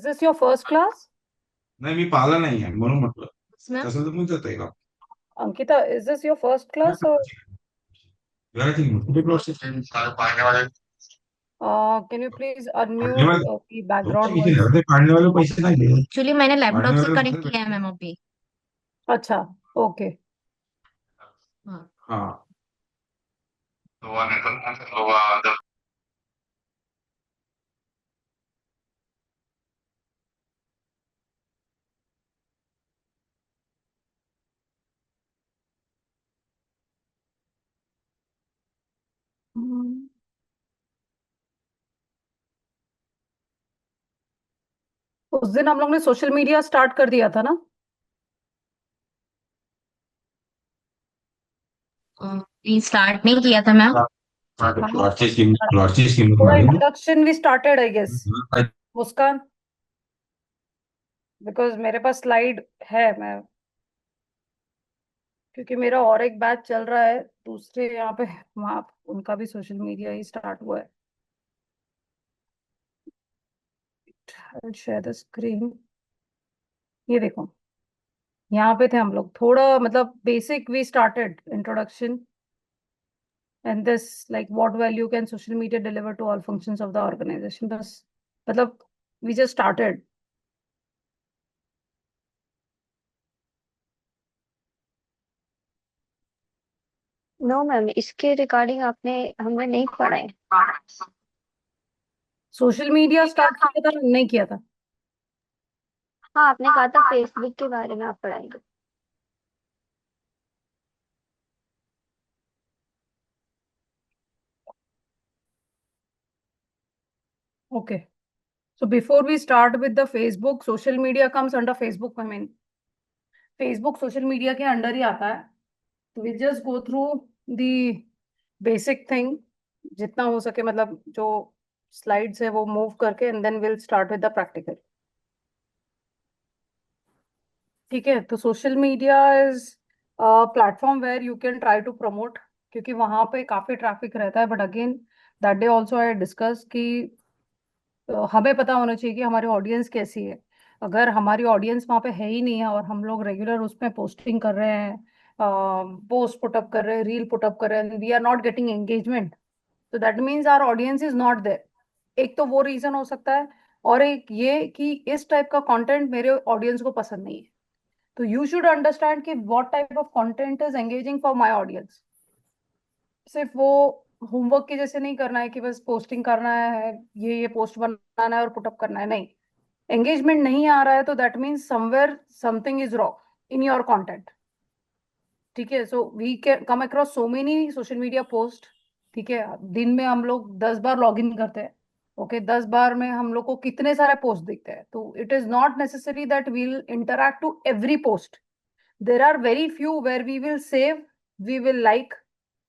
this your first class? नाही मी पाहिलं नाही आहे म्हणून म्हटलं. मॅम तसं तर मग जाता येईल. Ankita, is this your first class or घराची कुठे process can you please पाडने unmute वाले the तो background पैसे voice? नहीं पाडने वाले पैसे नहीं दिए. एक्चुअली मैंने लैपटॉप पाडने से वाले कनेक्ट पैसे किया है मैम अभी। अच्छा, okay. हाँ। हाँ. हम्म, उस दिन हम लोग ने सोशल मीडिया स्टार्ट कर दिया था ना? स्टार्ट नहीं किया था मैम। प्लॉटची कीमत थोड़ा मालूम इंट्रोडक्शन भी स्टार्टेड आई गेस। है. मुस्कान, बिकॉज मेरे पास स्लाइड है, मैं क्योंकि मेरा और एक बैच चल रहा है दूसरे यहाँ पे, वहाँ उनका भी सोशल मीडिया ही स्टार्ट हुआ है। शेयर द स्क्रीन, ये देखो यहाँ पे थे हम लोग, थोड़ा मतलब basic we started introduction and this like what value can social media deliver to all functions of the organization, बस मतलब we just started. No ma'am, इसके रिगार्डिंग आपने हमें नहीं पढ़ा है। सोशल मीडिया स्टार्ट किया था, नहीं किया था? हाँ, आपने कहा था फेसबुक के बारे में आप पढ़ाएंगे। Okay. So before we start with the Facebook, social media comes under Facebook. I mean, Facebook social media के अंडर ही आता है. So we just go through the basic thing, जितना हो सके मतलब जो slides है वो move करके and then we'll start with the practical. ठीक है, तो social media is a platform where you can try to promote, क्योंकि वहां पे काफी ट्रैफिक रहता है, but again that day also I discussed कि तो हमें पता होना चाहिए कि हमारी ऑडियंस कैसी है। अगर हमारी ऑडियंस वहां पे है ही नहीं है और हम लोग रेगुलर उसमें पोस्टिंग कर रहे हैं, पोस्ट पुटअप कर रहे हैं, रील पुटअप कर रहे हैं, we are not getting engagement, तो that means our audience is not there. एक तो वो रीजन हो सकता है, और एक ये कि इस टाइप का कंटेंट मेरे ऑडियंस को पसंद नहीं है। तो यू शुड अंडरस्टैंड कि what type of content is engaging for my audience. सिर्फ वो होमवर्क की जैसे नहीं करना है कि बस पोस्टिंग करना है, ये पोस्ट बनाना है और पुटअप करना है, नहीं। एंगेजमेंट नहीं आ रहा है तो that means somewhere something is wrong in your content. ठीक है, so we can come across so many social media post. ठीक है, दिन में हम लोग 10 बार लॉग इन करते हैं। ओके, 10 बार में हम लोग को कितने सारे पोस्ट दिखते हैं, तो it is not necessary that we'll interact to every post. There are very few where we will save, we will like,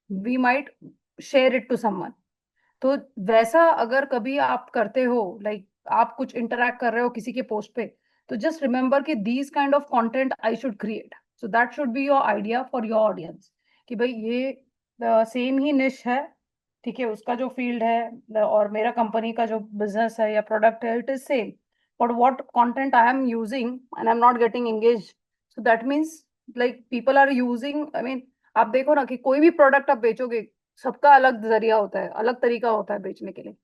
we might share it to someone. तो वैसा अगर कभी आप करते हो, लाइक आप कुछ इंटरैक्ट कर रहे हो किसी के पोस्ट पे, तो जस्ट रिमेंबर कि these kind of content I should create, so that should be your idea for your audience कि भाई ये सेम ही निश है। ठीक है, उसका जो फील्ड है और मेरा कंपनी का जो बिजनेस है या प्रोडक्ट है, it is same, but what content I am using and I am not getting engage, so that means like people are using, I mean आप देखो ना कि कोई भी प्रोडक्ट आप बेचोगे, सबका अलग जरिया होता है, अलग तरीका होता है बेचने के लिए।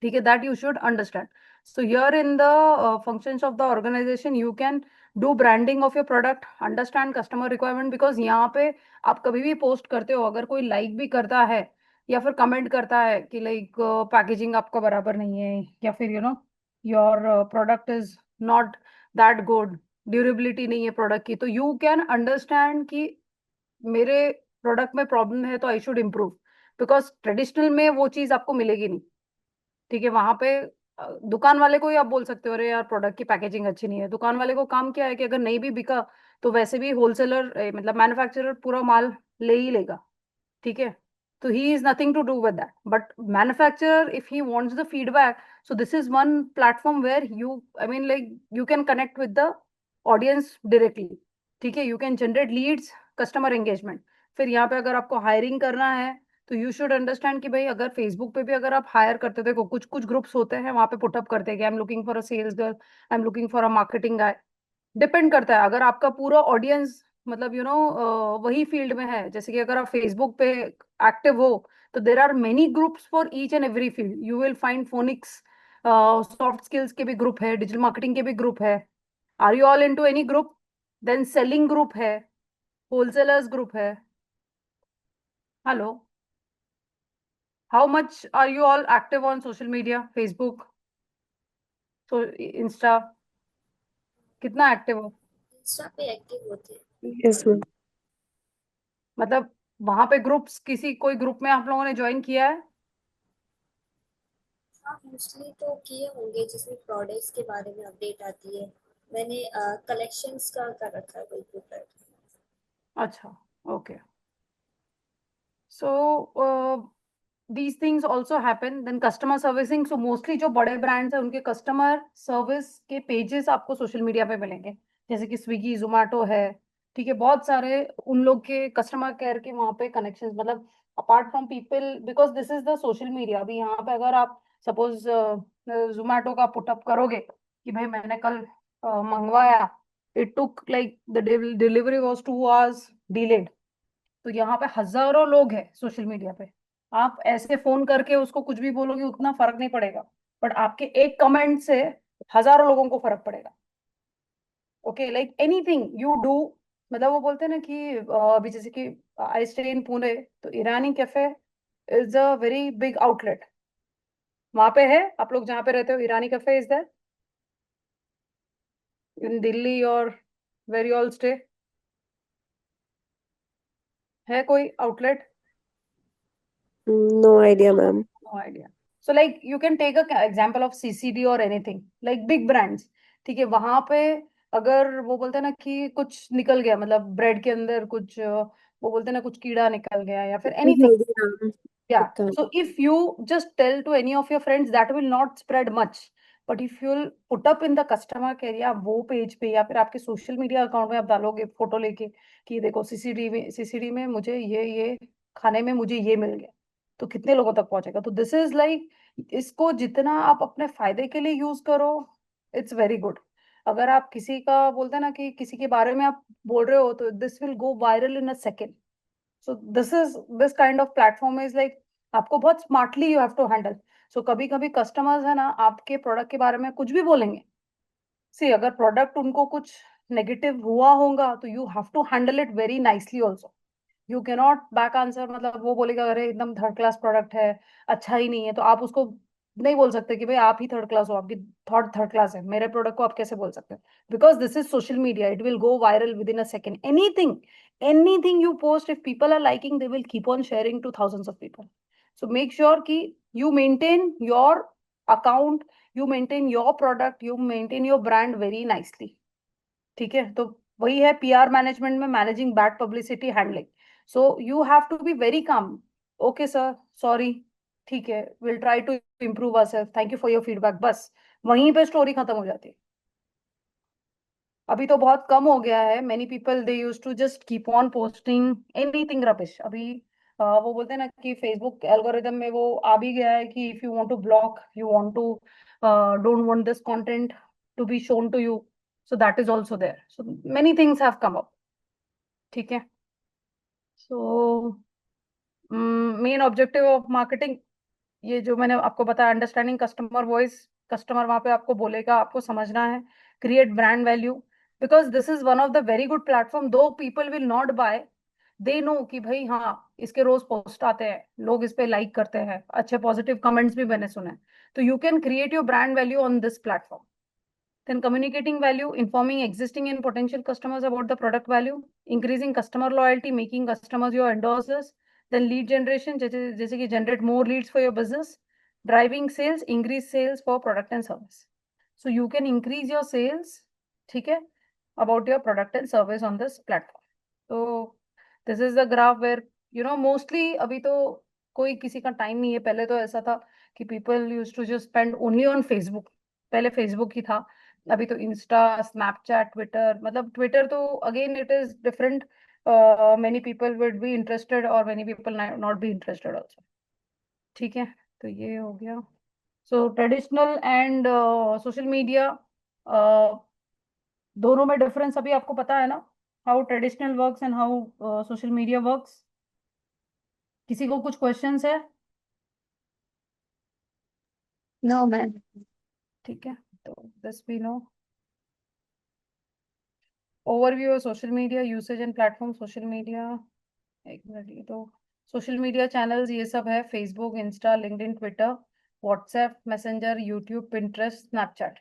ठीक है, that you should understand. So here in the functions of the organization you can do branding of your product, understand customer requirement, because यहाँ पे आप कभी भी पोस्ट करते हो, अगर कोई लाइक भी करता है या फिर कमेंट करता है कि लाइक पैकेजिंग आपका बराबर नहीं है, या फिर your product is not that good, durability नहीं है प्रोडक्ट की, तो यू कैन अंडरस्टैंड कि मेरे प्रोडक्ट में प्रॉब्लम है तो I should improve, because traditional में वो चीज आपको मिलेगी नहीं। ठीक है, वहां पे दुकान वाले को ही आप बोल सकते हो अरे यार प्रोडक्ट की पैकेजिंग अच्छी नहीं है, दुकान वाले को काम क्या है कि अगर नहीं भी बिका तो वैसे भी होलसेलर मतलब मैन्युफैक्चरर पूरा माल ले ही लेगा। ठीक है, तो he is nothing to do with that, but manufacturer if he wants the feedback, so this is one platform where you, I mean like you can connect with the audience directly. ठीक है, you can generate leads, customer engagement. फिर यहाँ पे अगर आपको hiring करना है तो यू शुड अंडरस्टैंड कि भाई अगर फेसबुक पे भी अगर आप हायर करते, देखो कुछ कुछ ग्रुप्स होते हैं वहां पे पुटअप करते हैं कि I am looking for a sales girl, I am looking for a marketing guy. Depend करता है, अगर आपका पूरा ऑडियंस मतलब वही फील्ड में है, जैसे कि अगर आप फेसबुक पे एक्टिव हो, तो there are many groups for each and every field. You will find phonics soft skills के भी ग्रुप है, डिजिटल मार्केटिंग के भी ग्रुप है। Are you all into any group? Then selling group है, होलसेलर्स ग्रुप है। Hello, how much are you all active on social media, Facebook, तो Insta, कितना एक्टिव हो? इंस्टा पे एक्टिव होते हैं। Yes ma'am. मतलब वहां पे ग्रुप्स, किसी कोई ग्रुप में आप लोगों ने ज्वाइन किया है? हाँ, मोस्टली तो किए होंगे जिसमें प्रोडक्ट्स के बारे में अपडेट आती है। मैंने कलेक्शंस का कर रखा है कोई ग्रुप है। अच्छा, okay. So these things also happen. Then customer servicing, so mostly जो बड़े ब्रांड्स हैं उनके कस्टमर सर्विस के पेजेस आपको सोशल मीडिया पे मिलेंगे, जैसे कि स्विगी, जोमेटो है। ठीक है, बहुत सारे उन लोग के कस्टमर केयर के वहाँ पे कनेक्शंस, मतलब apart from people, because this is the social media. अभी यहाँ पे अगर आप सपोज जोमेटो का पुटअप करोगे कि भाई मैंने कल मंगवाया, it took like the delivery was 2 hours delayed, तो यहाँ पे हजारों लोग हैं सोशल मीडिया पे। आप ऐसे फोन करके उसको कुछ भी बोलोगे उतना फर्क नहीं पड़ेगा, बट आपके एक कमेंट से हजारों लोगों को फर्क पड़ेगा। Okay, like anything you do, मतलब वो बोलते हैं ना कि अभी जैसे कि आई स्टे इन पुणे, तो Irani cafe is a very big outlet. वहां पे है, आप लोग जहाँ पे रहते हो, Irani cafe is there in Delhi और वेरी ऑल स्टे, है कोई outlet? No idea ma'am. No idea. So like you can take a example of CCD or anything like big brands। ठीक है, वहां पे अगर वो बोलते हैं ना कि कुछ निकल गया, मतलब ब्रेड के अंदर कुछ वो बोलते हैं ना कुछ कीड़ा निकल गया या फिर anything, Haldiram. yeah, tikka. so if you just tell to any of your friends, that will not spread much, but if you'll put up in the customer care या वो पेज पे या फिर आपके सोशल मीडिया अकाउंट में आप डालोगे फोटो लेके कि देखो सीसीडी में मुझे ये खाने में मुझे ये मिल गया, तो कितने लोगों तक पहुंचेगा? तो दिस इज लाइक, इसको जितना आप अपने फायदे के लिए यूज करो, इट्स वेरी गुड। अगर आप किसी का बोलते हैं ना कि किसी के बारे में आप बोल रहे हो, तो this will go viral in a second. So this kind of platform is like, आपको बहुत smartly you have to handle. So कभी कभी कस्टमर्स है ना आपके प्रोडक्ट के बारे में कुछ भी बोलेंगे, सी अगर प्रोडक्ट उनको कुछ नेगेटिव हुआ होगा, तो you have to handle it very nicely also. You cannot back answer, मतलब वो बोलेगा अरे एकदम थर्ड क्लास प्रोडक्ट है, अच्छा ही नहीं है, तो आप उसको नहीं बोल सकते कि भाई आप ही थर्ड क्लास हो, आपकी थॉट थर्ड क्लास है, मेरे प्रोडक्ट को आप कैसे बोल सकते हैं? Because this is social media, it will go viral within a second. Anything you post, if people are liking, they will keep on sharing to thousands of people. So make sure कि you maintain your account, you maintain your product, you maintain your brand very nicely. ठीक है, तो वही है PR management में, managing bad publicity handling. So you have to be very काम। Okay sir, sorry, ठीक है, will try to improve ourself, thank you for your feedback, बस वहीं पे स्टोरी खत्म हो जाती है। अभी तो बहुत कम हो गया है, many people they use to just keep on posting anything rubbish. अभी वो बोलते हैं ना कि फेसबुक एल्गोरिदम में वो आ भी गया है कि if you want to block, you want to don't want this content to be shown to you, so that is also there, so many things have come up। ठीक है, so main objective of marketing, ये जो मैंने आपको बताया, understanding customer voice, customer वहां पे आपको बोलेगा, आपको समझना है, create brand value, because this is one of the very good platform. Though people will not buy, they know कि भाई हाँ इसके रोज पोस्ट आते हैं, लोग इस पे लाइक करते हैं, अच्छे पॉजिटिव कमेंट्स भी मैंने सुने, तो you can create your brand value on this platform. Then communicating value, informing existing and potential customers about the product value, increasing customer loyalty, making customers your endorsers. Then lead generation, जैसे कि generate more leads for your business, driving sales, increase sales for product and service. So you can increase your sales, ठीक है, about your product and service on this platform. So this is the graph where mostly अभी तो कोई किसी का time नहीं है, पहले तो ऐसा था कि people used to just spend only on Facebook, पहले फेसबुक ही था, अभी तो इंस्टा, स्नैपचैट, ट्विटर, मतलब ट्विटर तो again it is different, many people would be interested or many people not be interested also. ठीक है, तो ये हो गया. So traditional and social media, दोनों में डिफरेंस अभी आपको पता है ना, how traditional works and how social media works. किसी को कुछ क्वेश्चंस है? No ma'am. ठीक है, तो this we know. Overview of social media usage and platform. Social media, एक मिनट, ये तो सोशल मीडिया चैनल्स ये सब है: Facebook, Insta, LinkedIn, Twitter, WhatsApp, Messenger, YouTube, Pinterest, Snapchat.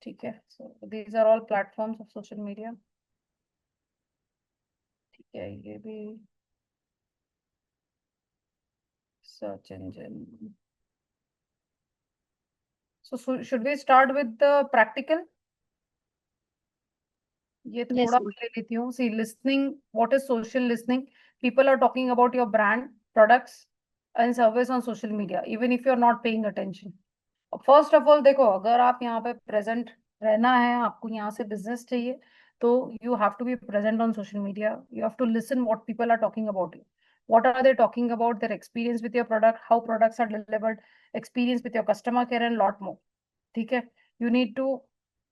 ठीक है, so these are all platforms of social media. ठीक है, ये भी search engine. So should we start with the practical? ये Yes, थोड़ा ma'am. मैं ले लेती हूँ. See, listening, what is social listening? People are talking about your brand, products and service on social media, even if you're not paying attention. First of all देखो, अगर आप यहाँ पे प्रेजेंट रहना है, आपको यहाँ से बिजनेस चाहिए, तो you have to be present on social media. You have to listen what people are talking about you. What are they talking about? Their experience with your product, how products are delivered, experience with your customer care and lot more. ठीक है, you need to,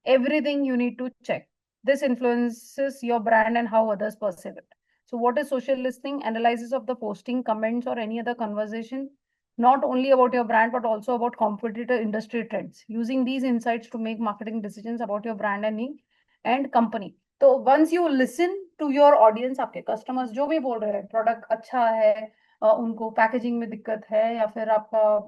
everything you need to check. This influences your brand and how others perceive it. So what is social listening? Analysis of the posting, comments or any other conversation, not only about your brand but also about competitor industry trends, using these insights to make marketing decisions about your brand and company. तो once you listen to your audience, आपके customers जो भी बोल रहे हैं, product अच्छा है, उनको पैकेजिंग में दिक्कत है, या फिर आपका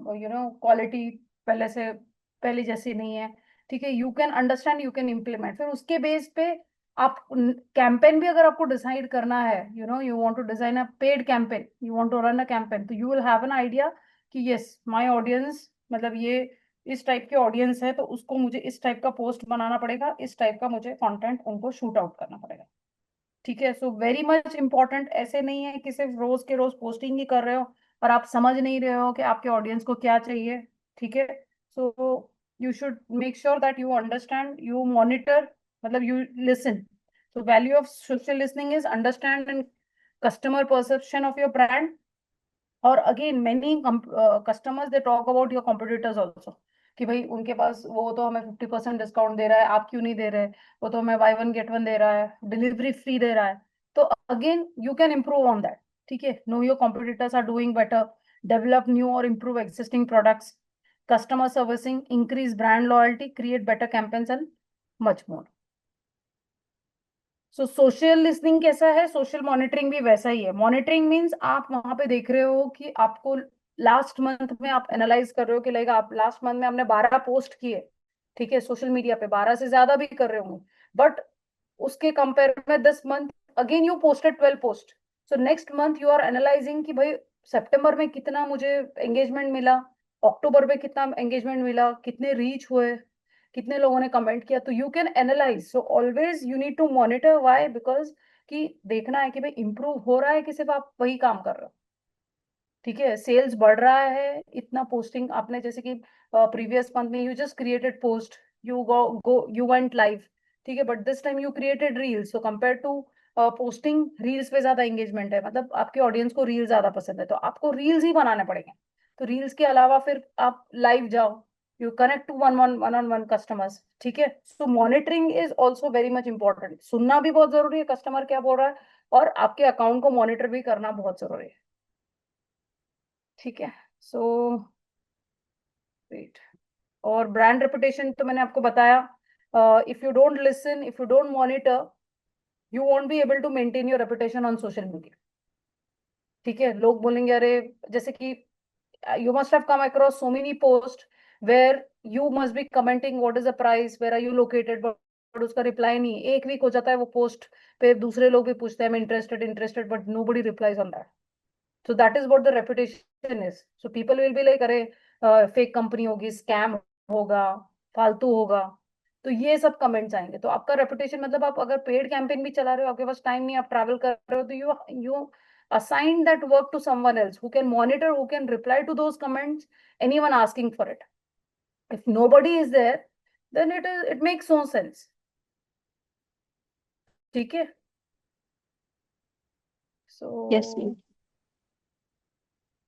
क्वालिटी पहले जैसी नहीं है, ठीक है, you can understand, you can implement. फिर उसके बेस पे आप कैंपेन भी अगर आपको डिसाइड करना है, you want to design a paid campaign, you want to run a campaign, तो you will have an idea कि यस, माय ऑडियंस, मतलब ये इस टाइप की ऑडियंस है, तो उसको मुझे इस टाइप का पोस्ट बनाना पड़ेगा, इस टाइप का मुझे कंटेंट उनको शूट आउट करना पड़ेगा. ठीक है, सो वेरी मच इंपॉर्टेंट. ऐसे नहीं है कि सिर्फ रोज के रोज पोस्टिंग ही कर रहे हो और आप समझ नहीं रहे हो कि आपके ऑडियंस को क्या चाहिए. ठीक है, सो you should make sure that you understand, you monitor, मतलब you listen. So value of social listening is understand and customer perception of your brand. और again many customers they talk about your competitors also, कि भाई उनके पास वो तो हमें 50% discount दे रहा है, आप क्यों नहीं दे रहे? वो तो हमें बाय वन गेट वन दे रहा है, डिलीवरी फ्री दे रहा है. तो again you can improve on that. ठीक है, know your competitors are doing better, develop new और improve existing products, customer servicing, increase brand loyalty, create better campaigns and much more. So social listening कैसा है? Social monitoring भी वैसा ही है. Monitoring means आप वहां पे देख रहे हो कि आपको लास्ट मंथ में आप एनालाइज कर रहे हो कि लाइक आप लास्ट मंथ में हमने 12 पोस्ट किए, ठीक है, सोशल मीडिया पे 12 से ज्यादा भी कर रहे होंगे, बट उसके कंपेयर में this month again you posted 12 post. So next month you are analyzing कि भाई सितंबर में कितना मुझे एंगेजमेंट मिला, अक्टूबर में कितना एंगेजमेंट मिला, कितने रीच हुए, कितने लोगों ने कमेंट किया. तो you can analyze. So always you need to monitor. Why? Because कि देखना है कि भाई इंप्रूव हो रहा है कि सिर्फ आप वही काम कर रहे हो. ठीक है, सेल्स बढ़ रहा है, इतना पोस्टिंग आपने, जैसे कि प्रीवियस मंथ में you just created post, you went live, ठीक है, but this time you created reels. So compare to posting, reels पे ज्यादा एंगेजमेंट है, मतलब आपके ऑडियंस को रील ज्यादा पसंद है, तो आपको रील्स ही बनाने पड़ेंगे. तो रील्स के अलावा फिर आप लाइव जाओ, you connect to one on one customers. ठीक है, so monitoring is also very much important. सुनना भी बहुत जरूरी है कस्टमर क्या बोल रहा है, और आपके अकाउंट को मॉनिटर भी करना बहुत जरूरी है. ठीक है, सो वेट. और ब्रांड रेपुटेशन तो मैंने आपको बताया. If you don't listen, if you don't monitor, you won't be able to maintain your reputation on social media. ठीक है, लोग बोलेंगे अरे, जैसे कि you must have come across so many post where you must be commenting what is the price, where are you located, but उसका reply नहीं. एक वीक हो जाता है वो पोस्ट पे, दूसरे लोग भी पूछते हैं interested interested, but nobody replies on that. So that is what the reputation is. So people will be like, अरे फेक कंपनी होगी, स्कैम होगा, फालतू होगा. तो ये सब कमेंट्स आएंगे. तो आपका रेपुटेशन, मतलब आप अगर पेड कैंपेन भी चला रहे हो, आपके पास टाइम नहीं, आप ट्रैवल कर रहे हो, तो you assign that work to someone else who can monitor, who can reply to those comments, anyone asking for it. If nobody is there, then it makes no sense. ठीक है, Yes, So,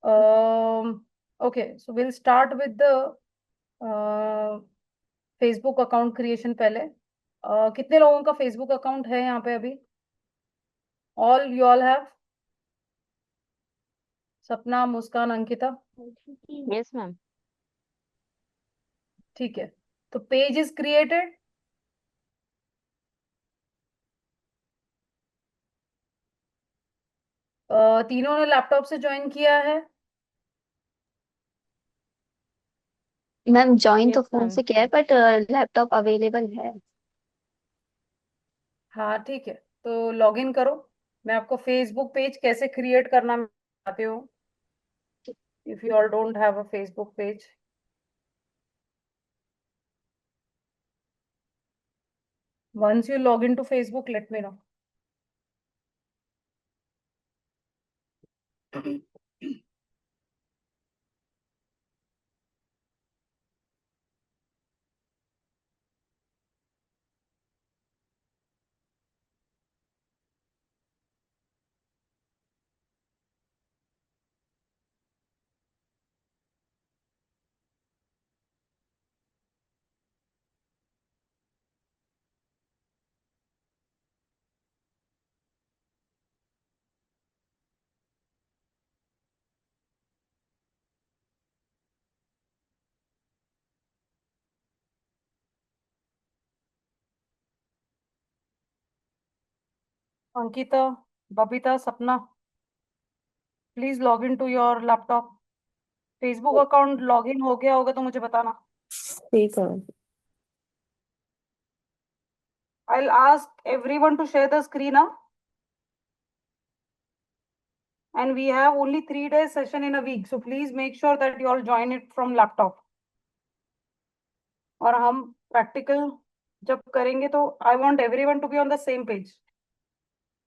ma'am. okay, so we'll start with the Facebook account creation पहले। कितने लोगों का Facebook account है यहाँ पे अभी? All you all have? सपना, मुस्कान, अंकिता? Yes ma'am. ठीक है, तो पेज इज क्रिएटेड। तीनों ने लैपटॉप से ज्वाइन किया है? मैम ज्वाइन तो यस फोन मैम। से किया है बट लैपटॉप अवेलेबल है। हाँ ठीक है, तो लॉग इन करो। मैं आपको फेसबुक पेज कैसे क्रिएट करना बताती हूँ, if you all don't have a Facebook page. Once you log into Facebook, let me know. Ankita, Babita, Sapna, please log in to your laptop. Facebook account log in हो गया होगा तो मुझे बताना। ठीक है। I'll ask everyone to share the screen now. And we have only 3 days session in a week, so please make sure that you all join it from laptop. और हम प्रैक्टिकल जब करेंगे तो I want everyone to be on the same page.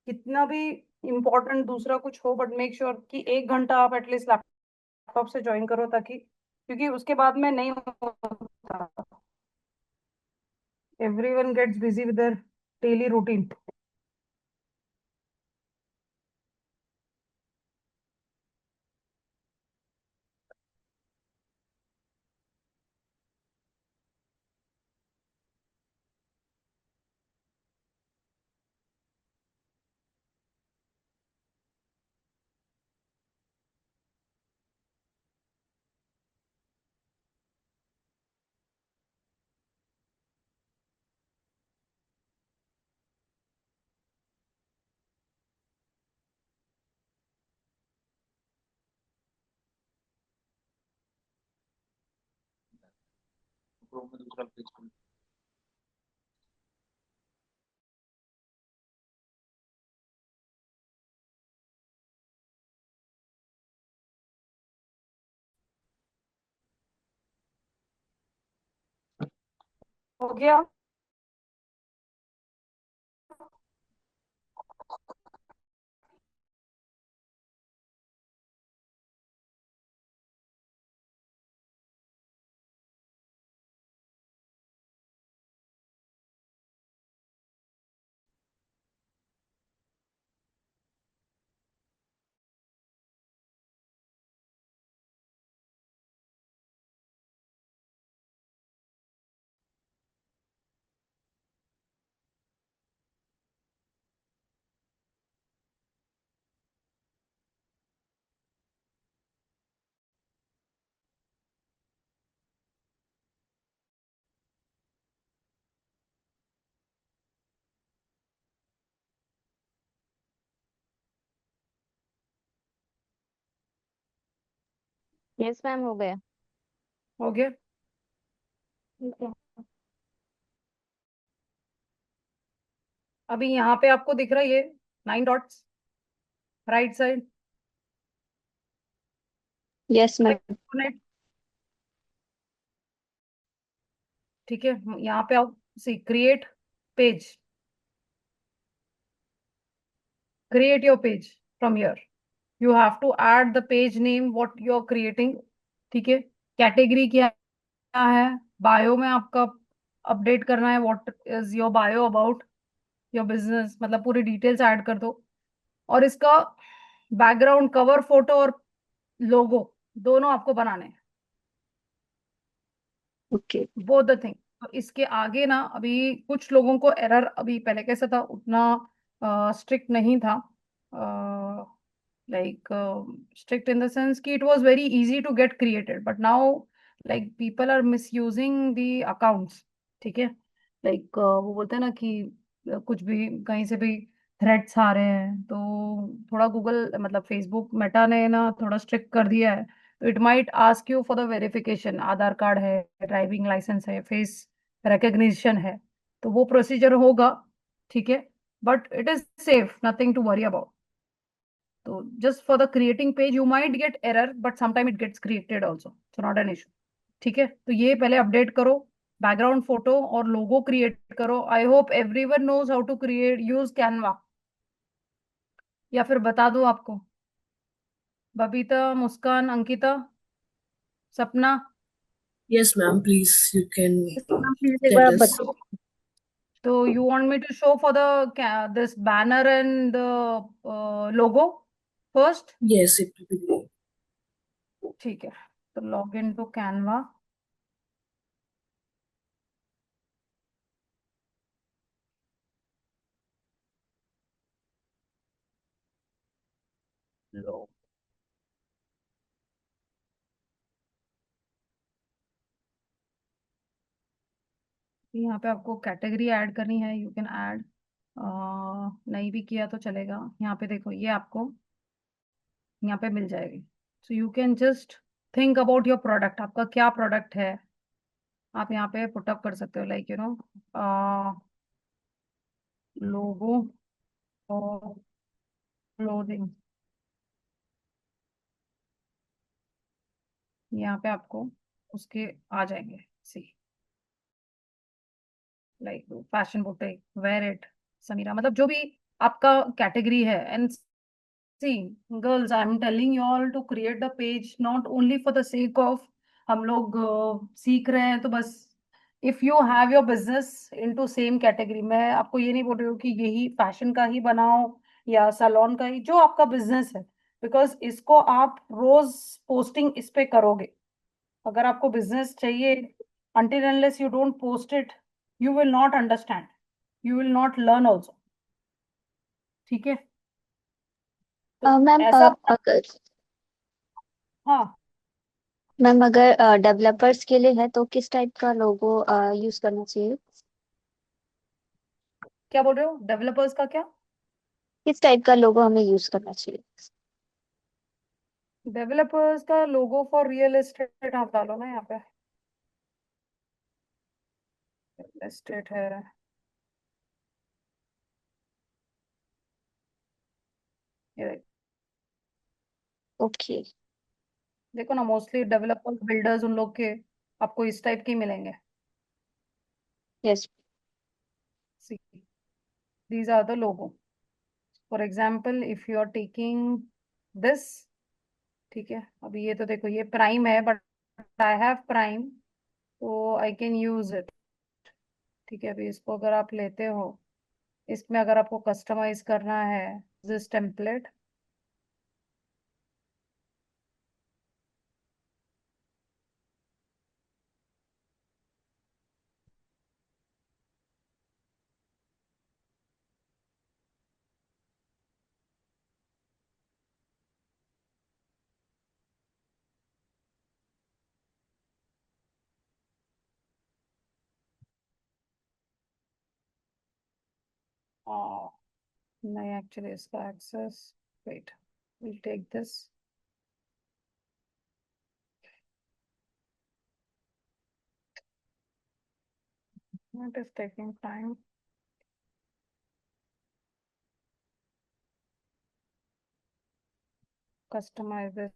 कितना भी important दूसरा कुछ हो, बट मेक श्योर कि 1 घंटा आप एटलीस्ट लैपटॉप से ज्वाइन करो, ताकि क्योंकि उसके बाद में नहीं होता, everyone gets busy with their daily routine. हो गया? यस मैम, हो गया। हो गया। ठीक है। अभी यहाँ पे आपको दिख रहा है ये 9 dots right side? Yes ma'am. ठीक है, यहाँ पे आओ, see create page, create your page from here. You have to add the page name what you are creating. ठीक है, कैटेगरी क्या है, बायो में आपका अपडेट करना है, what is your bio about your business, मतलब पूरी डिटेल्स ऐड कर दो। और इसका बैकग्राउंड, कवर फोटो और लोगो दोनों आपको बनाने हैं, ओके। Both the thing. तो इसके आगे ना अभी कुछ लोगों को एरर, अभी पहले कैसा था उतना स्ट्रिक्ट नहीं था, like strict in the sense कि it was very easy to get created, but now like people are misusing the accounts. ठीक है, लाइक वो बोलते हैं ना कि कुछ भी कहीं से भी थ्रेट्स आ रहे हैं, तो थोड़ा गूगल मतलब फेसबुक मेटा ने ना थोड़ा स्ट्रिक्ट कर दिया है। तो it might ask you for the verification, Aadhaar card है, ड्राइविंग लाइसेंस है, फेस रिकग्निशन है, तो वो प्रोसीजर होगा। ठीक है, but it is safe, nothing to worry about. तो just for the creating page you might get error, but sometime it gets created also, so not an issue. ठीक है, तो ये पहले अपडेट करो, बैकग्राउंड फोटो और लोगो क्रिएट करो। I hope everyone knows how to create, use Canva, या फिर बता दूं आपको? बबीता, मुस्कान, अंकिता, सपना, Yes, ma'am. Please, you can please एक बार tell आप us. बताओ। so you want me to show for the this banner and the logo first? Yes, it will be great. ठीक है, तो लॉग इन टू कैनवा। लो, यहाँ पे आपको category add करनी है, यू कैन ऐड, नहीं भी किया तो चलेगा। यहाँ पे देखो, ये आपको यहाँ पे मिल जाएगी। So you can just think about your product, आपका क्या प्रोडक्ट है, आप यहाँ पे पुटअप कर सकते हो, लाइक लोगो और क्लोथिंग। यहाँ पे आपको उसके आ जाएंगे, see like fashion boutique, where it, Sameera, मतलब जो भी आपका कैटेगरी है। And see girls, I am telling you all to create the page not only for the sake of हम लोग सीख रहे हैं तो बस। If you have your business into same category, मैं आपको ये नहीं बोल रही हूँ कि यही फैशन का ही बनाओ या सैलून का ही, जो आपका बिजनेस है, बिकॉज इसको आप रोज पोस्टिंग इस पे करोगे। अगर आपको बिजनेस चाहिए, until unless you don't post it, you will not understand, you will not learn also। ठीक है, तो मैम ऐसा, अगर हाँ, मैम अगर डेवलपर्स के लिए है तो किस टाइप का लोगो यूज करना चाहिए? क्या बोल रहे हो, डेवलपर्स का क्या? किस टाइप का लोगो हमें यूज करना चाहिए? डेवलपर्स का लोगो फॉर रियल एस्टेट आप डालो ना यहाँ पे, एस्टेट है ये, ओके। देखो ना, मोस्टली डेवलपर्स, बिल्डर्स, उन लोग के आपको इस टाइप के ही मिलेंगे। Yes. See, these are the logo, for example if you are taking this. ठीक है, अभी ये तो देखो ये प्राइम है, बट आई हैव प्राइम, तो आई कैन यूज इट। ठीक है, अभी इसको अगर आप लेते हो, इसमें अगर आपको कस्टमाइज करना है, दिस टेम्पलेट, नहीं एक्चुअली इसका access, wait, will take this, it is taking time, customise this.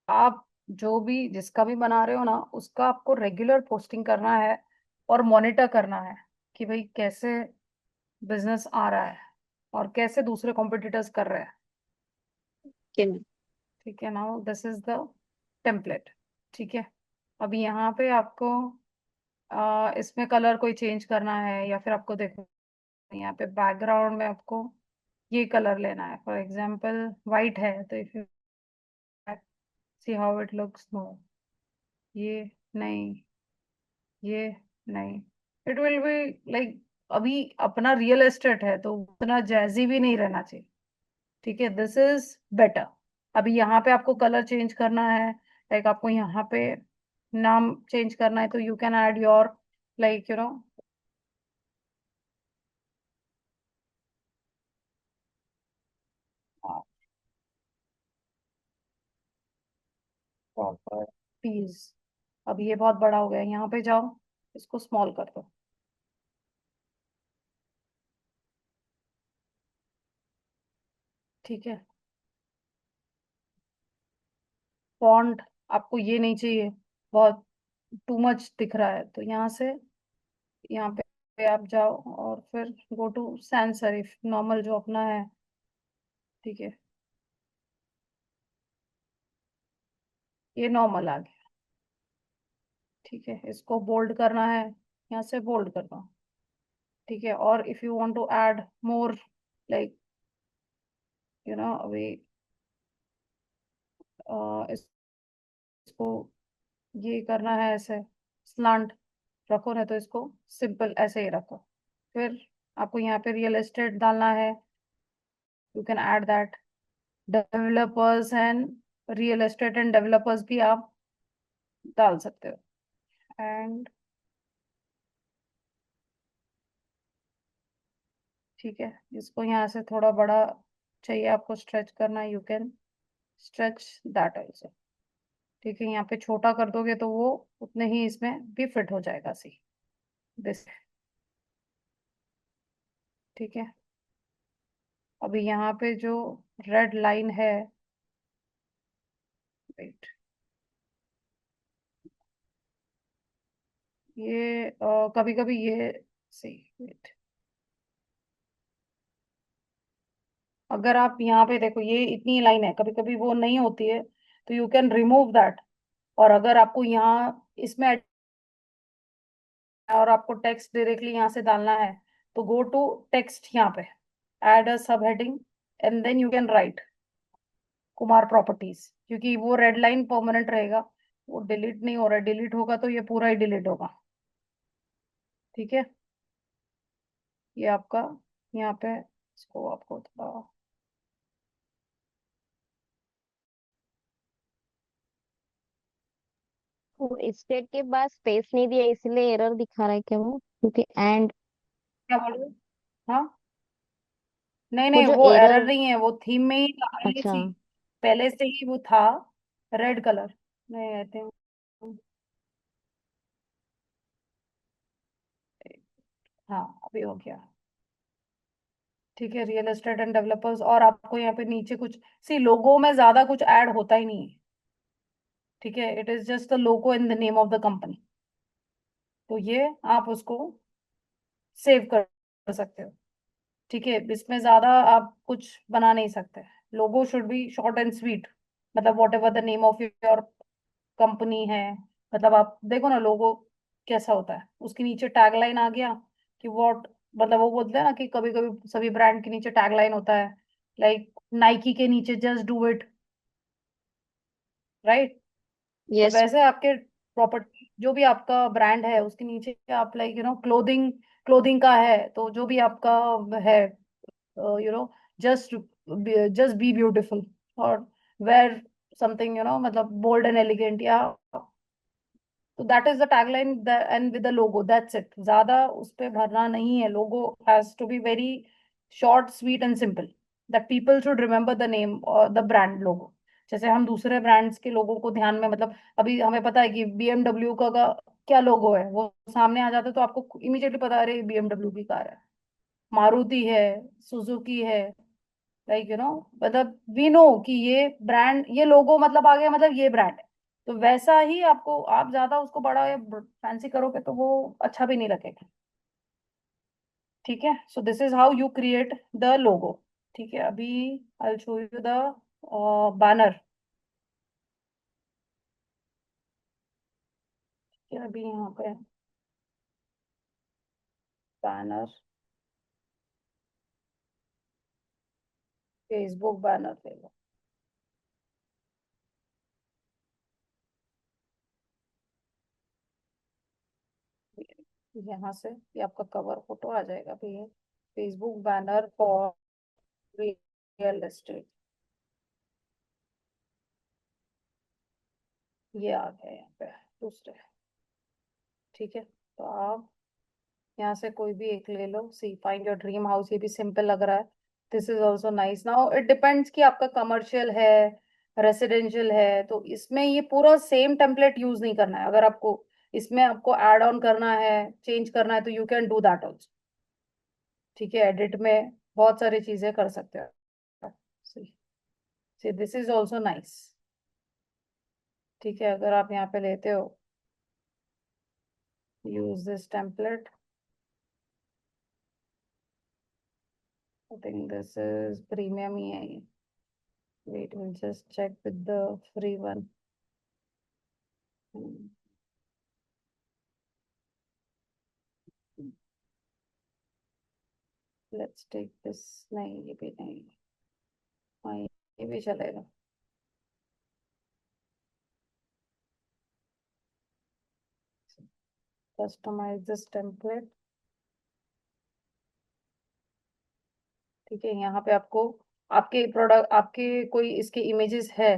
आप जो भी जिसका भी बना रहे हो ना, उसका आपको रेगुलर पोस्टिंग करना है और मॉनिटर करना है कि भाई कैसे बिजनेस आ रहा है और कैसे दूसरे कॉम्पिटिटर्स कर रहे हैं। Okay ma'am. ठीक है, now this is the template. ठीक है, अभी यहाँ पे आपको इसमें कलर कोई चेंज करना है या फिर आपको देखो यहाँ पे बैकग्राउंड में आपको ये कलर लेना है, फॉर एग्जांपल वाइट है तो if you see how it looks, no ये नहीं, ये नहीं, इट विल बी लाइक, अभी अपना रियल एस्टेट है तो उतना जैजी भी नहीं रहना चाहिए। ठीक है, दिस इज बेटर। अभी यहाँ पे आपको कलर चेंज करना है, लाइक आपको यहाँ पे नाम चेंज करना है तो you can add your, like properties. अब ये बहुत बड़ा हो गया, यहाँ पे जाओ, इसको स्मॉल कर दो। ठीक है, फॉन्ट आपको ये नहीं चाहिए, बहुत टू मच दिख रहा है, तो यहाँ से यहाँ पे आप जाओ और फिर go to sans serif normal जो अपना है। ठीक है, ये नॉर्मल आ गया। ठीक है, इसको बोल्ड करना है, यहाँ से बोल्ड कर दो। ठीक है, और if you want to add more, like अभी इसको ये करना है ऐसे स्लांट रखो, ना तो इसको सिंपल ऐसे ही रखो। फिर आपको यहाँ पे रियल एस्टेट डालना है, you can add that. Developers and real estate and developers भी आप डाल सकते हो। एंड ठीक है, इसको यहाँ से थोड़ा बड़ा चाहिए आपको स्ट्रेच करना, you can stretch that also. ठीक है, यहाँ पे छोटा कर दोगे तो वो उतने ही इसमें भी फिट हो जाएगा, सी दिस। ठीक है, अभी यहाँ पे जो रेड लाइन है, वेट, ये कभी कभी ये, सी वेट, अगर आप यहाँ पे देखो ये इतनी लाइन है, कभी कभी वो नहीं होती है, तो यू कैन रिमूव दैट। और अगर आपको यहाँ इसमें और आपको टेक्स्ट डायरेक्टली यहाँ से डालना है तो गो टू टेक्स्ट, यहाँ पे add a sub heading and then you can write Kumar properties, क्योंकि वो रेड लाइन परमानेंट रहेगा, वो डिलीट नहीं हो रहा है, डिलीट होगा तो ये पूरा ही डिलीट होगा। ठीक है, ये आपका यहाँ पे, इसको आपको थोड़ा, वो स्टेट के बाद स्पेस नहीं दिया इसलिए एरर दिखा रहा है क्या वो, क्योंकि एंड क्या बोल रहे हो? हाँ, नहीं वो नहीं, जो वो एरर एरर। नहीं है, वो थीम में ही आई अच्छा। थी, पहले से ही वो था रेड कलर। नहीं, आई थिंक, हाँ अभी हो गया। ठीक है, रियल एस्टेट एंड डेवलपर्स, और आपको यहाँ पे नीचे कुछ, सी लोगो में ज्यादा कुछ ऐड होता ही नहीं है। ठीक है, it is just the logo in the name of the company, तो ये आप उसको सेव कर सकते हो। ठीक है, इसमें ज्यादा आप कुछ बना नहीं सकते। Logo should be short and sweet, मतलब whatever the name of your company है, मतलब आप देखो ना लोगो कैसा होता है, उसके नीचे टैगलाइन आ गया कि व्हाट, मतलब वो बोलते हैं ना कि कभी कभी सभी ब्रांड के नीचे टैगलाइन होता है, लाइक नाइकी के नीचे जस्ट डू इट, राइट। तो यस। वैसे आपके प्रॉपर्टी जो भी आपका ब्रांड है उसके नीचे आप लाइक क्लोथिंग, क्लोथिंग का है तो जो भी आपका है, जस्ट जस्ट बी ब्यूटिफुल, और वेयर समथिंग मतलब बोल्ड एंड एलिगेंट, या तो that is the tagline and with the logo, that's it. ज्यादा उस पे भरना नहीं है, logo has to be very short sweet and simple, that people should remember the name और द ब्रांड लोगो। जैसे हम दूसरे ब्रांड्स के लोगों को ध्यान में, मतलब अभी हमें पता है कि बीएमडब्ल्यू का क्या लोगो है, वो सामने आ जाता है तो आपको इमीडिएटली पता है अरे बीएमडब्ल्यू की कार है, मारुति है, सुजुकी है, लाइक मतलब वी नो कि ये ब्रांड, ये लोगो मतलब आ गया, मतलब ये ब्रांड है। तो वैसा ही आपको, आप ज्यादा उसको बड़ा या फैंसी करोगे तो वो अच्छा भी नहीं लगेगा। ठीक है, सो this is how you create the logo. ठीक है, अभी आई will show you the banner. अभी यहाँ पे बैनर, फेसबुक बैनर ले लो। यहाँ से ये आपका कवर फोटो आ जाएगा भैया, Facebook banner for real estate, ये आ गया यहाँ पे दूसरे। ठीक है, तो आप यहाँ से कोई भी एक ले लो। सी फाइंड योर ड्रीम हाउस, ये भी सिंपल लग रहा है। This is also nice. Now it depends कि आपका कमर्शियल है, रेसिडेंशियल है, तो इसमें ये पूरा सेम टेम्पलेट यूज नहीं करना है। अगर आपको इसमें आपको एड ऑन करना है, चेंज करना है, तो you can do that also. ठीक है, एडिट में बहुत सारी चीजें कर सकते हो। See this is also nice. ठीक है, अगर आप यहाँ पे लेते हो use this template, I think this is premium ही है ये। Wait, we'll just check with the free one. Hmm. Let's take this. नहीं, ये भी नहीं। हाँ, ये भी चलेगा। Customize this template. ठीक है, यहाँ पे आपको आपके प्रोडक्ट, आपके कोई इसके इमेजेस है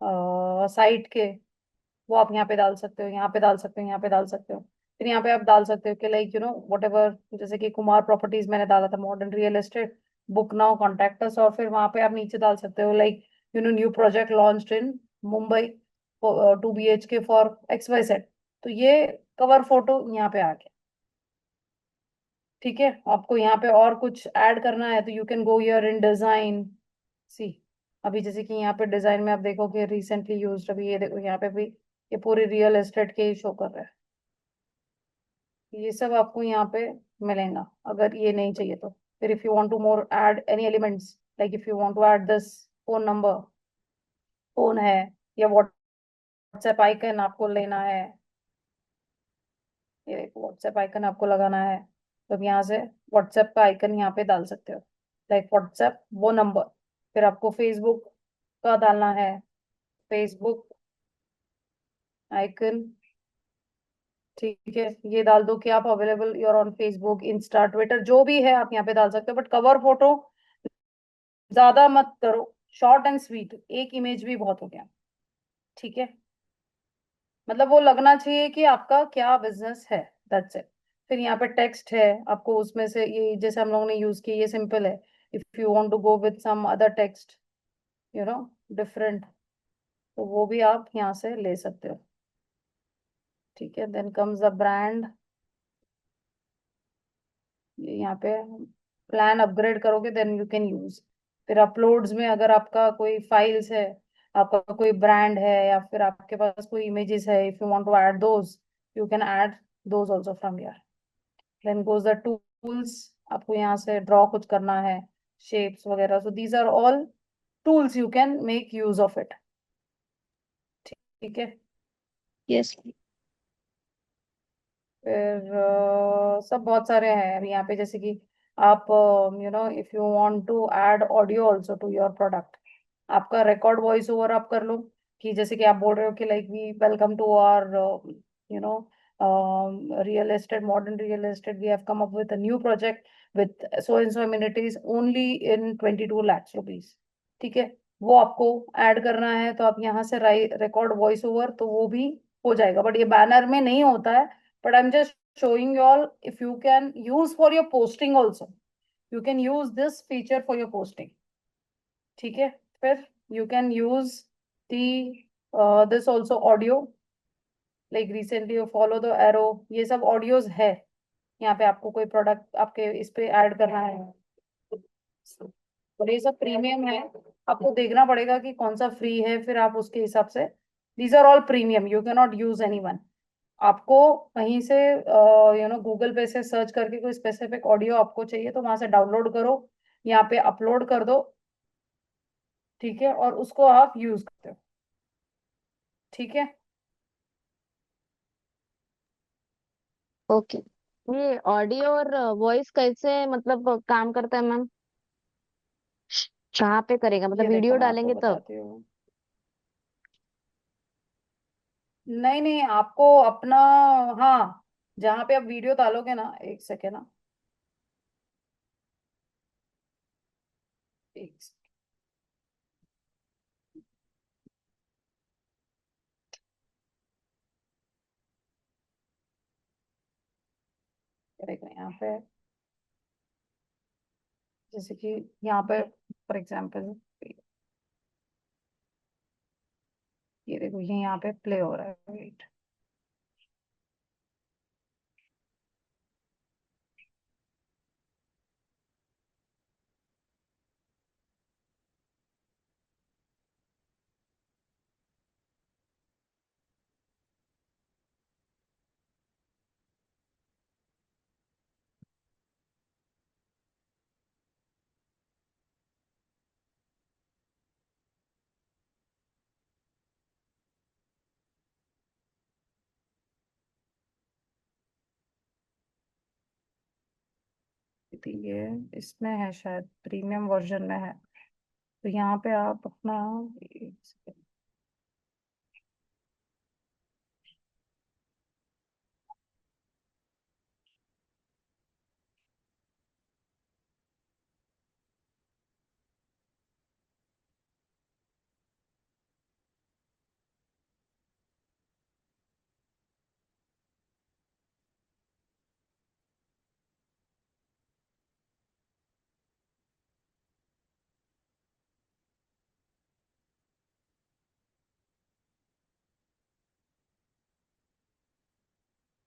साइट के, वो आप यहाँ पे डाल सकते हो, यहाँ पे डाल सकते हो, यहाँ पे डाल सकते हो। फिर यहाँ पे आप डाल सकते हो कि like you know what ever, जैसे कि कुमार प्रॉपर्टीज मैंने डाला था, modern real estate, book now, contact us. और फिर वहां पे आप नीचे डाल सकते हो like you know new project launched in Mumbai 2 BHK for XYZ। तो ये कवर फोटो यहाँ पे आ गया। ठीक है, आपको यहाँ पे और कुछ ऐड करना है तो you can go here in design. See, अभी जैसे कि यहाँ पे डिजाइन में आप देखोगे रिसेंटली यूज्ड, अभी ये देखो यहाँ पे भी ये पूरी रियल एस्टेट के ही शो कर रहा है। ये सब आपको यहाँ पे मिलेगा। अगर ये नहीं चाहिए तो फिर if you want to more add any elements, like if you want to add this phone number, phone है, या व्हाट्सएप आइकन आपको लेना है, ये देखो व्हाट्सएप आइकन आपको लगाना है, तो अब यहाँ से व्हाट्सएप का आइकन यहाँ पे डाल सकते हो, लाइक व्हाट्सएप वो नंबर। फिर आपको फेसबुक का डालना है, फेसबुक आइकन। ठीक है, ये डाल दो कि आप available you're on Facebook, Insta, Twitter, जो भी है आप यहाँ पे डाल सकते हो। बट कवर फोटो ज्यादा मत करो, शॉर्ट एंड स्वीट, एक इमेज भी बहुत हो गया। ठीक है, मतलब वो लगना चाहिए कि आपका क्या बिजनेस है, दैट्स इट। फिर यहाँ पे टेक्स्ट है, आपको उसमें से ये जैसे हम लोगों ने यूज किया, ये सिंपल है। If you want to go with some other text, you know different, तो वो भी आप यहाँ से ले सकते हो। ठीक है, देन कम्स द ब्रांड। यहाँ पे प्लान अपग्रेड करोगे देन यू कैन यूज। फिर अपलोड्स में अगर आपका कोई फाइल्स है, आपका कोई ब्रांड है, या फिर आपके पास कोई इमेजेस है, if you want to add those, you can add those also from here. Then goes the tools, आपको यहाँ से ड्रॉ कुछ करना है, शेप्स वगैरह, so these are all tools you can make use of it. ठीक है, यस। फिर सब बहुत सारे हैं अभी यहाँ पे, जैसे कि आप you know if you want to add audio also to your product, आपका रिकॉर्ड वॉइस ओवर आप कर लो। कि जैसे कि आप बोल रहे हो कि like we welcome to our you know real estate, modern real estate, we have come up with a new project with so and so amenities only in 22 lakh rupees. ठीक है, वो आपको ऐड करना है, तो आप यहाँ से रिकॉर्ड वॉइस ओवर, तो वो भी हो जाएगा। बट ये बैनर में नहीं होता है, but I'm just showing you all if you can use for your posting also. You can use this feature for your posting. ठीक है, फिर you can use the this also audio, like recently you follow the arrow, ये सब audios है। यहाँ पे आपको कोई प्रोडक्ट आपके इस पे ऐड करना है, और ये सब प्रीमियम है। आपको देखना पड़ेगा कि कौन सा फ्री है, फिर आप उसके हिसाब से, these are all premium, you can not use any one. आपको कहीं से यू नो गूगल पे से सर्च करके कोई स्पेसिफिक ऑडियो आपको चाहिए तो वहां से डाउनलोड करो, यहाँ पे अपलोड कर दो। ठीक है, और उसको आप यूज करते हो। ठीक है, ओके। ये ऑडियो और वॉइस कैसे मतलब काम करता है मैम? कहाँ पे करेगा, मतलब ये देखो वीडियो मैं आपको डालेंगे तब? बताती हूँ। नहीं नहीं, आपको अपना, हाँ, जहाँ पे आप वीडियो डालोगे ना, एक सेकेंड ना, एक सेकेंड, देखो यहाँ पे, जैसे कि यहाँ पे फॉर एग्जाम्पल, ये देखो ये यहाँ पे प्ले हो रहा है, वेट। तो ये इसमें है, शायद प्रीमियम वर्जन में है, तो यहाँ पे आप अपना, एक सेकेंड,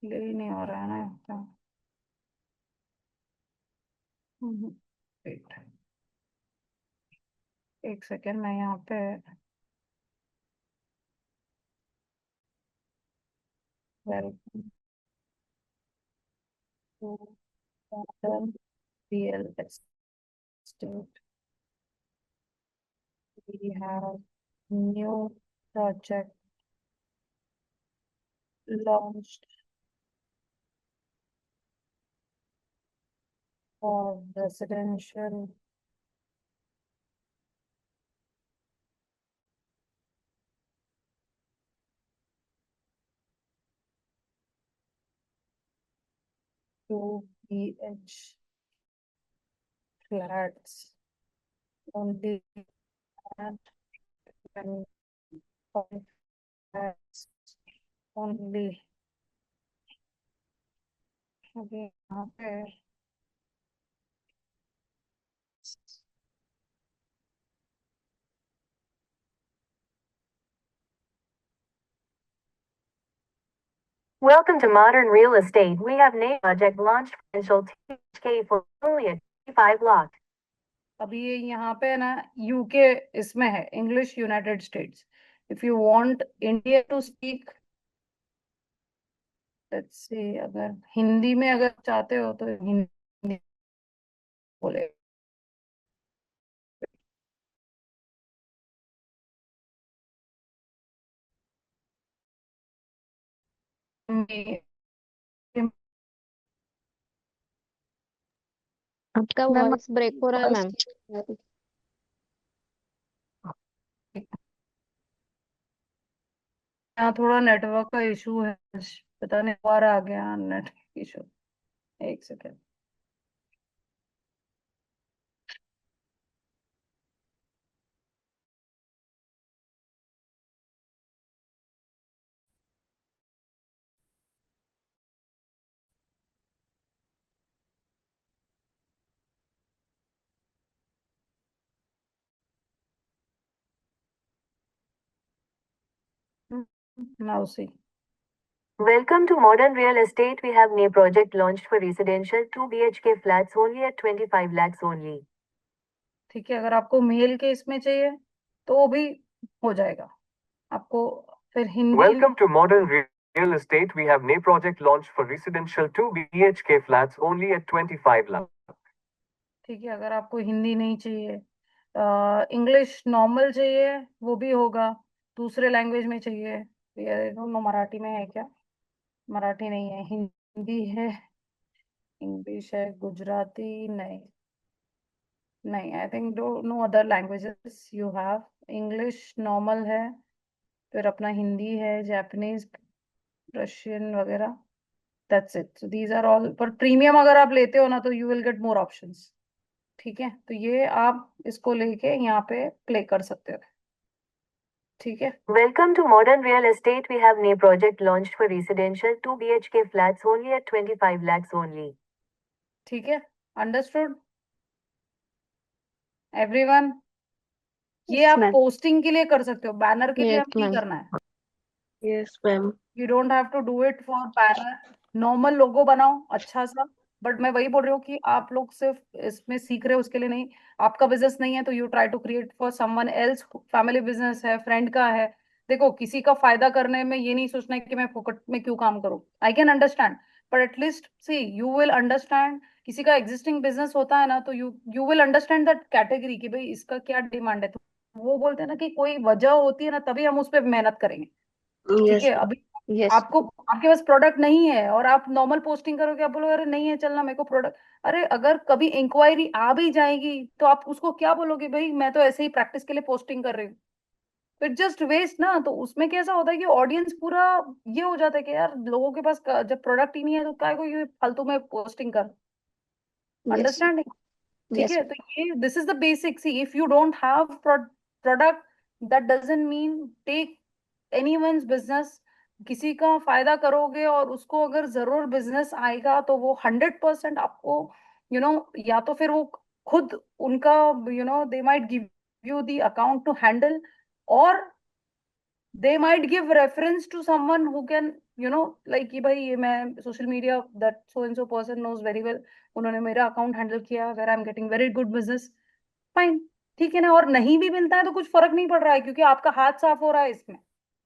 ये ही नहीं हो रहा है ना, तो वेट, एक सेकेंड, मैं यहाँ पे, welcome to modern real estate, we have new project launched for residential two BH flats only, at 25 flats only। अभी यहाँ पे Welcome to Modern Real Estate. We have name project launched potential THK for only at 25 lot. अभी ये यहाँ पे ना, UK इसमें है, English United States. If you want India to speak, let's say, अगर हिंदी में अगर चाहते हो तो हिंदी बोले। आपका मैम वॉइस ब्रेक हो रहा है मैम। वॉइस यहाँ थोड़ा नेटवर्क का इशू है, पता नहीं दोबारा आ गया नेट इशू, एक second. Now see, Welcome to Modern Real Estate. We have name project launched for residential 2 BHK flats only at 25 lakhs only. ठीक है, अगर आपको मेल के इसमें चाहिए तो वो भी हो जाएगा आपको, फिर Hindi. Welcome to Modern Real Estate. We have name project launched for residential 2 BHK flats only at 25 lakh. ठीक है, अगर आपको हिंदी नहीं चाहिए, इंग्लिश नॉर्मल चाहिए, वो भी होगा। दूसरे लैंग्वेज में चाहिए, ये दोनों, मराठी में है क्या? मराठी नहीं है, हिंदी है। इंग्लिश है, गुजराती नहीं। नहीं, I think do no other languages you have. English normal है, फिर अपना हिंदी है, जापानीज, रशियन वगैरह। That's it. So these are all. पर प्रीमियम अगर आप लेते हो ना तो you will get more options. ठीक है, तो ये आप इसको लेके यहाँ पे प्ले कर सकते हो। ठीक है। Welcome to Modern Real Estate. We have new project launched for residential 2 BHK flats only at 25 lakhs only. ठीक है, अंडरस्टूड एवरीवन। ये Yes, आप ma'am. पोस्टिंग के लिए कर सकते हो, बैनर के लिए Yes, हमें नहीं ma'am. करना है। Yes, ma'am. You don't have to do it for banner. Normal logo बनाओ अच्छा सा। बट मैं वही बोल रही हूँ कि आप लोग सिर्फ इसमें सीख रहे हो उसके लिए नहीं। आपका बिजनेस नहीं है तो you try to create for someone else. Family business है, फ्रेंड का है। देखो, किसी का फायदा करने में ये नहीं सोचना है कि मैं फोकट में क्यों काम करूं। I can understand, but at least see you will understand. किसी का एग्जिस्टिंग बिजनेस होता है ना, तो you you will understand that category कि भाई इसका क्या डिमांड है। तो वो बोलते हैं ना कि कोई वजह होती है ना, तभी हम उस पर मेहनत करेंगे। ठीक Yes, है। ma'am. अभी Yes. आपको, आपके पास प्रोडक्ट नहीं है और आप नॉर्मल पोस्टिंग करोगे, आप बोलोगे अरे नहीं है चलना मेरे को प्रोडक्ट। अरे अगर कभी इंक्वायरी आ भी जाएगी तो आप उसको क्या बोलोगे, भाई मैं तो ऐसे ही प्रैक्टिस के लिए पोस्टिंग कर रही हूँ। तो इट जस्ट वेस्ट ना। तो उसमें कैसा होता है कि ऑडियंस पूरा ये हो जाता है कि यार लोगों के पास जब प्रोडक्ट ही नहीं है तो काय को ये फालतू में पोस्टिंग कर। Yes. अंडरस्टैंडिंग। ठीक Yes, है, तो ये this is the basic. See if you don't have product, that doesn't mean take anyone's business. किसी का फायदा करोगे और उसको अगर जरूर बिजनेस आएगा तो वो 100% आपको या तो फिर वो खुद उनका they might give you the account to handle, और they might give reference to someone who can like कि भाई ये मैं social media that so and so person knows very well, उन्होंने मेरा अकाउंट हैंडल किया where I'm getting very good business। Fine, ठीक है ना। और नहीं भी मिलता है तो कुछ फर्क नहीं पड़ रहा है क्योंकि आपका हाथ साफ हो रहा है इसमें।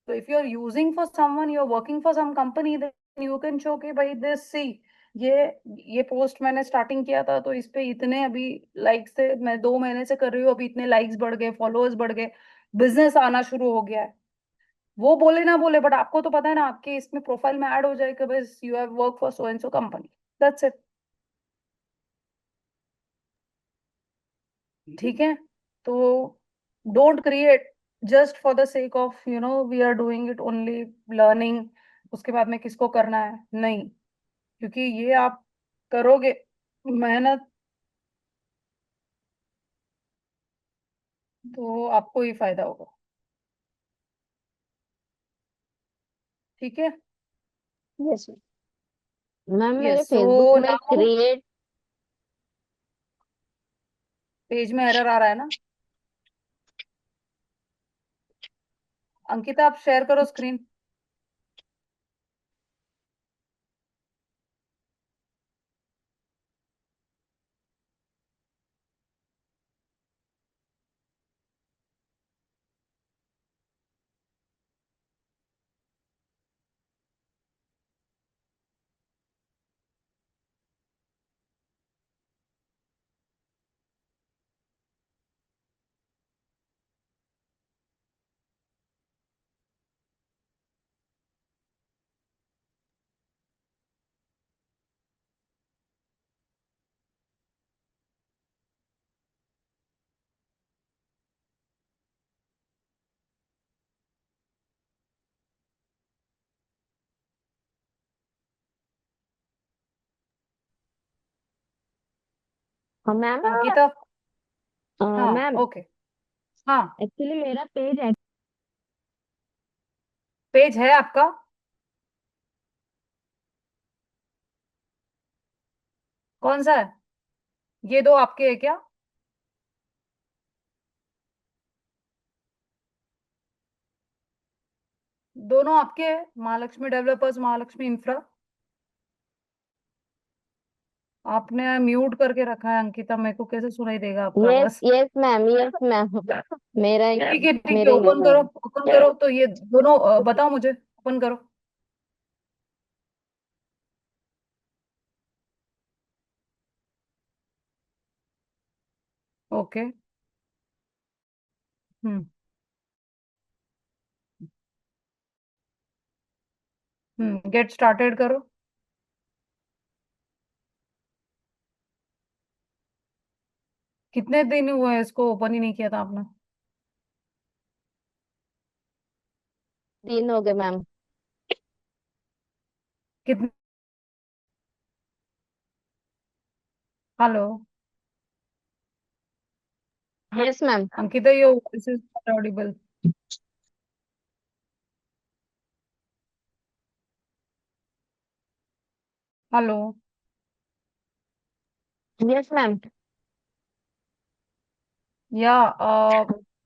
तो if you are using for someone, you are working for some company, then you can show कि भाई दिस सी ये ये पोस्ट मैंने स्टार्टिंग किया था तो इस पे इतने अभी लाइक्स थे, मैं 2 महीने से कर रही हूँ, अभी इतने लाइक्स बढ़ गए, फॉलोअर्स बढ़ गए, बिजनेस आना शुरू हो गया है। वो बोले ना बोले, बट आपको तो पता है ना, आपके इसमें प्रोफाइल में ऐड हो जाए कि बस you have work for so and so company. That's it. ठीक है। तो don't create just for the sake of we are doing it only learning, उसके बाद में किसको करना है, नहीं। क्योंकि ये आप करोगे मेहनत तो आपको ही फायदा होगा। ठीक है। yes, ma'am. मैम मेरे यस, सो फेसबुक में नाउ क्रिएट पेज में एरर आ रहा है ना। अंकिता, आप शेयर करो स्क्रीन। मैम अंकिता, हाँ मैम ओके। हाँ, एक्चुअली मेरा पेज पेज है आपका। कौन सा है? ये दो आपके है क्या? दोनों आपके हैं, महालक्ष्मी डेवलपर्स, महालक्ष्मी इंफ्रा। आपने म्यूट करके रखा है अंकिता, मेरे को कैसे सुनाई देगा आपका यस आवाज? Yes ma'am, yes ma'am. मेरा ठीक है, मेरे ही ओपन है करो, मैम। ओपन करो। तो ये दोनों बताओ मुझे, ओपन करो। ओके। गेट स्टार्टेड करो। कितने दिन हुए हैं इसको ओपन ही नहीं किया था आपने? 3 हो गए मैम। कितने? Hello yes ma'am. Ankita, your voice is not audible. Hello. Yes ma'am. या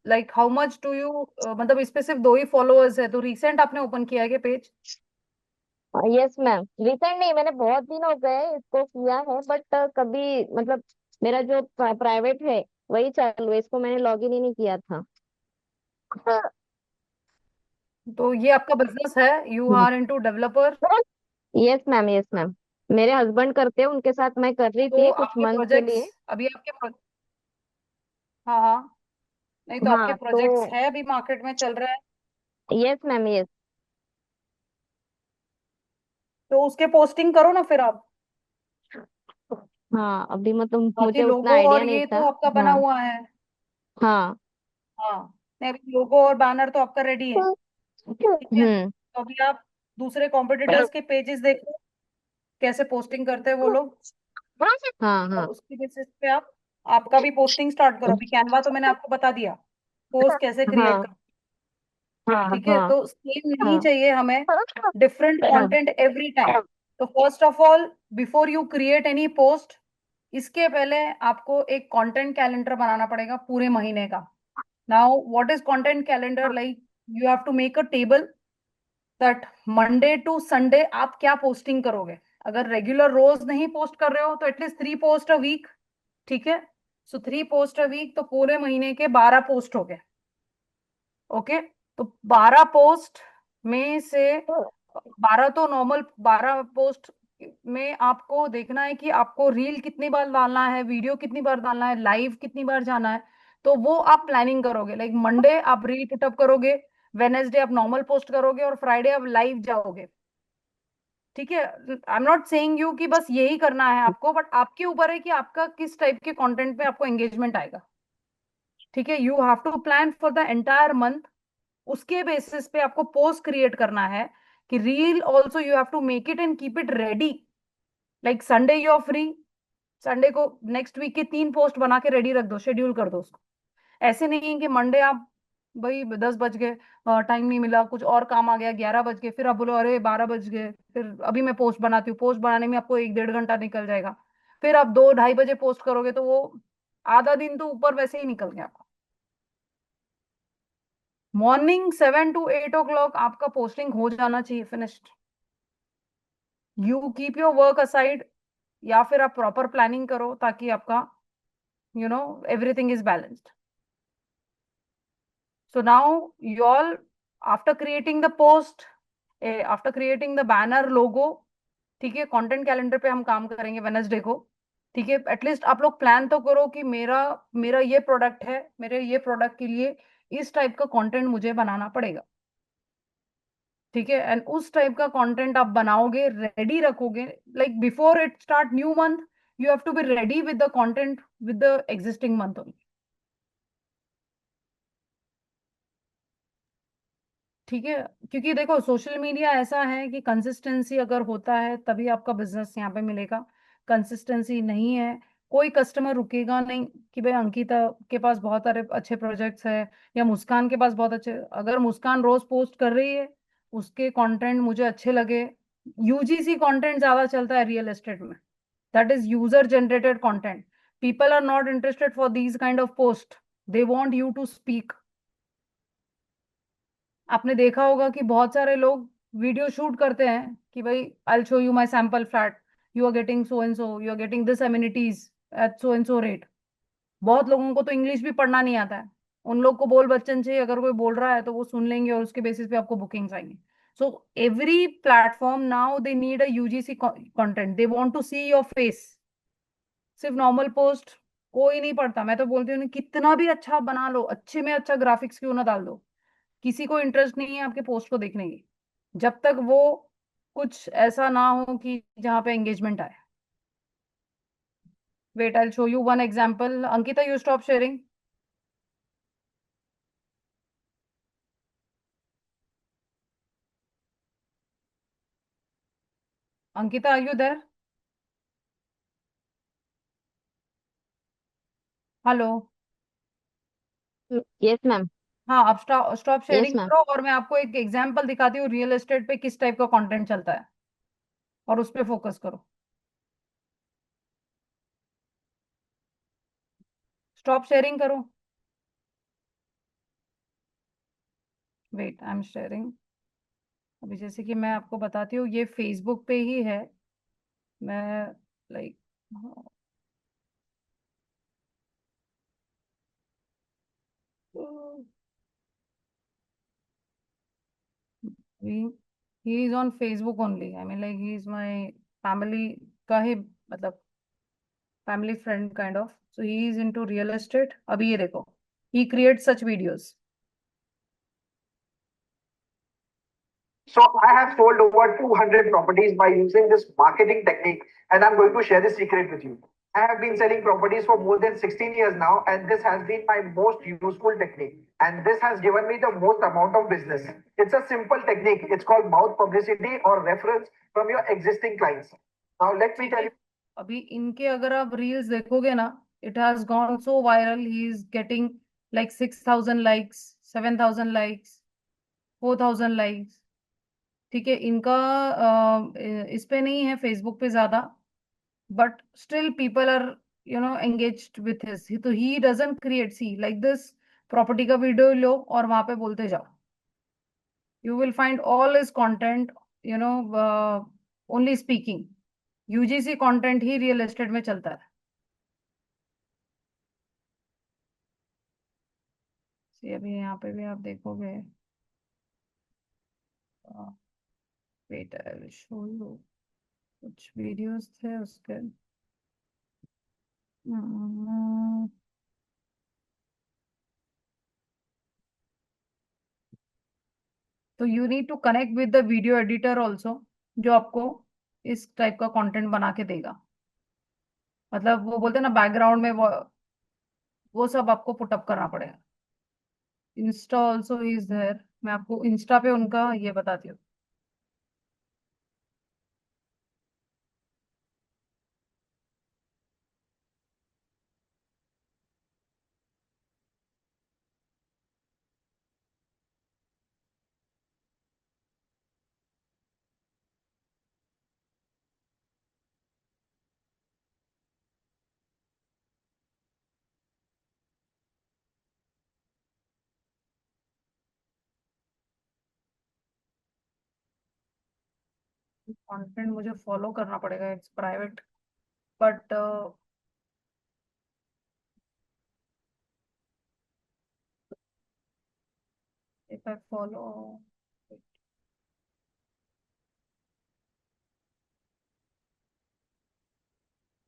like how much do you, मतलब इस पे सिर्फ 2 ही फॉलोअर्स है, तो रिसेंट आपने ओपन किया है क्या पेज? यस मैम, रिसेंट नहीं, मैंने बहुत दिन हो गए इसको किया है, बट कभी मतलब मेरा जो प्राइवेट है वही चालू है, इसको मैंने लॉगिन ही नहीं किया था। तो ये आपका बिजनेस है, you are into developer? Yes ma'am, yes ma'am, मेरे हस्बैंड करते हैं, उनके साथ मैं कर रही तो थी कुछ आपके मंथ के प्रोजेक्ट्स लिए। अभी हाँ हाँ, नहीं तो आपके हाँ तो प्रोजेक्ट्स है अभी मार्केट में चल रहा है? Yes ma'am, yes. तो उसके पोस्टिंग करो ना फिर आप। हाँ अभी मतलब बाकी मुझे उतना लोगो आइडिया और नहीं ये तो था। आपका बना हाँ। हुआ है। हाँ। हाँ, नहीं अभी लोगो और बैनर तो आपका रेडी है। ठीक है, हम्म। तो अभी आप दूसरे कॉम्पिटिटर्स के पेजेस देखो, कैसे पोस्टिंग करते हैं वो लोग, हाँ और हाँ उसके बेसिस पे आप आपका भी पोस्टिंग स्टार्ट करो। अभी कैनवा तो मैंने आपको बता दिया पोस्ट कैसे क्रिएट हाँ कर। हाँ ठीक है, हाँ तो सेम नहीं हाँ चाहिए हमें डिफरेंट हाँ कंटेंट एवरी टाइम। तो first of all, before you create any post, इसके पहले आपको एक कंटेंट कैलेंडर बनाना पड़ेगा पूरे महीने का। Now what is content calendar? Like you have to make a table that Monday to Sunday आप क्या पोस्टिंग करोगे। अगर रेगुलर रोज नहीं पोस्ट कर रहे हो तो एटलीस्ट 3 पोस्ट अ वीक। ठीक है, सो 3 पोस्ट अ वीक, तो पूरे महीने के 12 पोस्ट हो गए। ओके, तो 12 पोस्ट में से 12 तो नॉर्मल 12 पोस्ट में आपको देखना है कि आपको रील कितनी बार डालना है, वीडियो कितनी बार डालना है, लाइव कितनी बार जाना है। तो वो आप प्लानिंग करोगे, लाइक मंडे आप रील पुटअप करोगे, वेनेसडे आप नॉर्मल पोस्ट करोगे, और फ्राइडे आप लाइव जाओगे। ठीक है, आई एम नॉट सेइंग यू कि बस यही करना है आपको, बट आपके ऊपर है कि आपका किस टाइप के कंटेंट पे आपको एंगेजमेंट आएगा। ठीक है, you have to plan for the entire month. उसके बेसिस पे आपको पोस्ट क्रिएट करना है कि reel also you have to make it and keep it ready. Like Sunday you are free, Sunday को नेक्स्ट वीक के 3 पोस्ट बना के रेडी रख दो, शेड्यूल कर दो उसको। ऐसे नहीं है कि मंडे आप भाई 10 बज गए, टाइम नहीं मिला, कुछ और काम आ गया, 11 बज गए, फिर आप बोलो अरे 12 बज गए, फिर अभी मैं पोस्ट बनाती हूँ। पोस्ट बनाने में आपको 1 डेढ़ घंटा निकल जाएगा, फिर आप 2 ढाई बजे पोस्ट करोगे, तो वो आधा दिन तो ऊपर वैसे ही निकल गया आपका। मॉर्निंग 7 to 8 o'clock आपका पोस्टिंग हो जाना चाहिए finished. You keep your work aside, या फिर आप प्रॉपर प्लानिंग करो ताकि आपका everything is balanced. So now you all, after creating the post, after creating the banner logo, ठीक है, कंटेंट कैलेंडर पे हम काम करेंगे वेनसडे को। ठीक है, एटलीस्ट आप लोग प्लान तो करो कि मेरा मेरा ये प्रोडक्ट है, मेरे ये प्रोडक्ट के लिए इस टाइप का कंटेंट मुझे बनाना पड़ेगा। ठीक है, एंड उस टाइप का कंटेंट आप बनाओगे, रेडी रखोगे, like before it start new month, you have to be ready with the content with the existing month only. ठीक है, क्योंकि देखो सोशल मीडिया ऐसा है कि कंसिस्टेंसी अगर होता है तभी आपका बिजनेस यहाँ पे मिलेगा। कंसिस्टेंसी नहीं है, कोई कस्टमर रुकेगा नहीं कि भाई अंकिता के पास बहुत सारे अच्छे प्रोजेक्ट्स है, या मुस्कान के पास बहुत अच्छे, अगर मुस्कान रोज पोस्ट कर रही है, उसके कंटेंट मुझे अच्छे लगे। यूजीसी कंटेंट ज्यादा चलता है रियल एस्टेट में, that is user generated content. People are not interested for these kind of post, they want you to speak. आपने देखा होगा कि बहुत सारे लोग वीडियो शूट करते हैं कि भाई I show you my sample flat, you are getting so and so, you are getting this amenities at so and so rate. बहुत लोगों को तो इंग्लिश भी पढ़ना नहीं आता है, उन लोग को बोल बच्चन चाहिए, अगर कोई बोल रहा है तो वो सुन लेंगे और उसके बेसिस पे आपको बुकिंग्स आएंगे। So every platform now they need a UGC content, they want to see your face. सिर्फ नॉर्मल पोस्ट कोई नहीं पढ़ता। मैं तो बोलती हूँ कितना भी अच्छा बना लो, अच्छे में अच्छा ग्राफिक्स क्यों ना डाल दो, किसी को इंटरेस्ट नहीं है आपके पोस्ट को देखने की, जब तक वो कुछ ऐसा ना हो कि जहाँ पे एंगेजमेंट आए। Wait, I'll show you one example. Ankita, you stop sharing. Ankita, are you there? Hello. Yes ma'am. हाँ, आप स्टॉप यस शेयरिंग मैम. करो और मैं आपको एक एग्जांपल दिखाती हूँ रियल एस्टेट पे किस टाइप का कंटेंट चलता है, और उस पे फोकस करो. स्टॉप शेयरिंग करो. Wait, I am sharing. अभी जैसे कि मैं आपको बताती हूँ, ये फेसबुक पे ही है. मैं like he is on Facebook only. I mean, like, he is my family का ही, मतलब family friend kind of. So he is into real estate. अभी ये देखो, he creates such videos. So I have sold over 200 properties by using this marketing technique, and I'm going to share this secret with you. I have been selling properties for more than 16 years now, and this has been my most useful technique. And this has given me the most amount of business. It's a simple technique. It's called mouth publicity or reference from your existing clients. Now let me tell you. अभी इनके अगर आप reels देखोगे ना, it has gone so viral. He is getting like 6,000 likes, 7,000 likes, 4,000 likes. ठीक है, इनका इस पे नहीं है फेसबुक पे ज्यादा, but still people are engaged with his. तो he doesn't create, see like this, property का वीडियो लो और वहां पे बोलते जाओ. You will find all is content, you know only speaking. UGC content ही रियल एस्टेट में चलता है. See, अभी यहाँ पे भी आप देखोगे. Wait, I will show you. कुछ वीडियोस थे उसके. हम्म, तो you need to connect with the video editor also, जो आपको इस टाइप का कंटेंट बना के देगा. मतलब वो बोलते हैं ना, बैकग्राउंड में वो सब आपको पुटअप करना पड़ेगा. Insta also is there. मैं आपको इंस्टा पे उनका ये बताती हूँ. कंटेंट मुझे फॉलो करना पड़ेगा, it's private, but if I follow,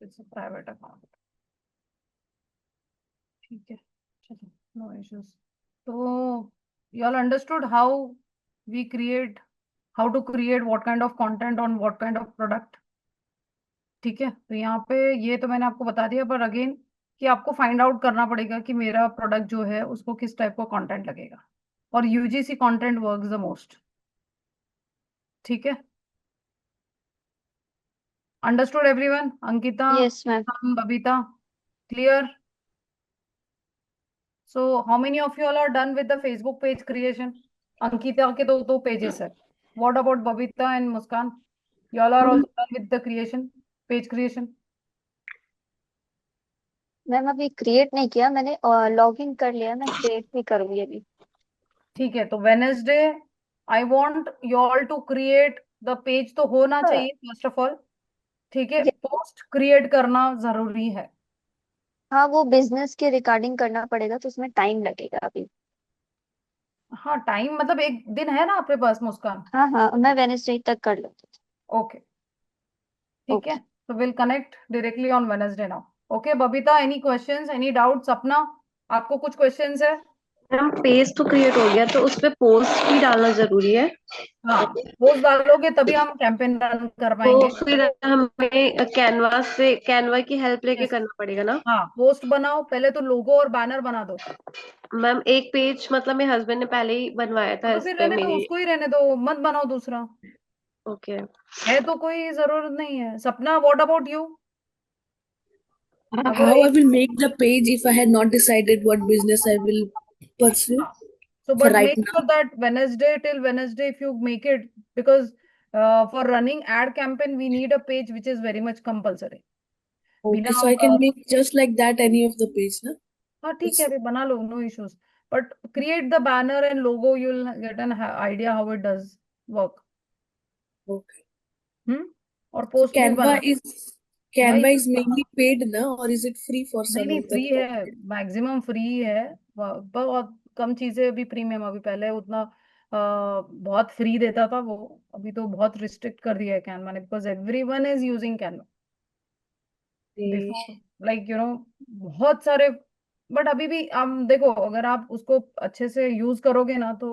it's a private account. ठीक है, चलो, नो इश्यूज. तो you all understood how we create, how to create what kind of content on what kind of product. ठीक है, तो यहाँ पे ये तो मैंने आपको बता दिया, पर अगेन कि आपको फाइंड आउट करना पड़ेगा कि मेरा प्रोडक्ट जो है उसको किस टाइप का कंटेंट लगेगा, और UGC content works the most. ठीक है, understood everyone? Ankita, yes ma'am. Babita, clear? So how many of you all are done with the Facebook page creation? Ankita के दो पेजेस है. What about Babita and Muskan? You all are also done with the creation, page creation? Ma'am अभी create नहीं किया मैंने, log in कर लिया. मैं क्रिएट भी करूंगी अभी. ठीक है, तो Wednesday I want you all to create the page. तो होना चाहिए फर्स्ट ऑफ ऑल. ठीक है, पोस्ट क्रिएट करना जरूरी है. हाँ, वो बिजनेस के रिगार्डिंग करना पड़ेगा तो उसमें टाइम लगेगा अभी. हाँ, टाइम मतलब एक दिन है ना आपके पास, मुस्कान? हाँ हाँ, मैं वेनेसडे तक कर लूंगी. ओके, ठीक है. ओके. तो will connect directly on Wednesday now. Okay Babita, any questions, any doubts? अपना आपको कुछ क्वेश्चंस है? मैम पेज तो क्रिएट हो गया, तो उस पे पोस्ट भी डालना जरूरी है? हाँ, पोस्ट डालोगे तभी हम कैंपेन रन कर तो पाएंगे। फिर हमें कैनवा की हेल्प लेके Yes. करना पड़ेगा ना? हाँ, पोस्ट बनाओ पहले, तो लोगो और बैनर बना दो। मैम एक पेज मतलब मेरे हस्बैंड ने पहले ही बनवाया था तो इस फिर पे रहने दो, मेरी। उसको ही रहने दो, मत बनाओ दूसरा। ओके। है तो कोई जरूरत नहीं है। सपना, व्हाट अबाउट यू? अगर How I एक, will make the page if I had not decided what business I will pursue so for but right make now? sure that Wednesday till Wednesday if you make it, because for running ad campaign we need a page which is very much compulsory. बिना Okay, so I can make just like that any of the page, na? हाँ ठीक है, It's अभी बना लो, no issues, but create the banner and logo, you will get an idea how it does work. okay. और So post भी बना, भाई Canva is mainly paid, na, or is it free for नहीं some नहीं, of the free है, maximum free है। बहुत कम चीजें अभी प्रीमियम, अभी पहले उतना बहुत फ्री देता था वो, अभी तो बहुत रिस्ट्रिक्ट कर दिया है कैनवा ने, because everyone is using Canva before, like you know, बहुत सारे। बट अभी भी हम देखो, अगर आप उसको अच्छे से यूज करोगे ना तो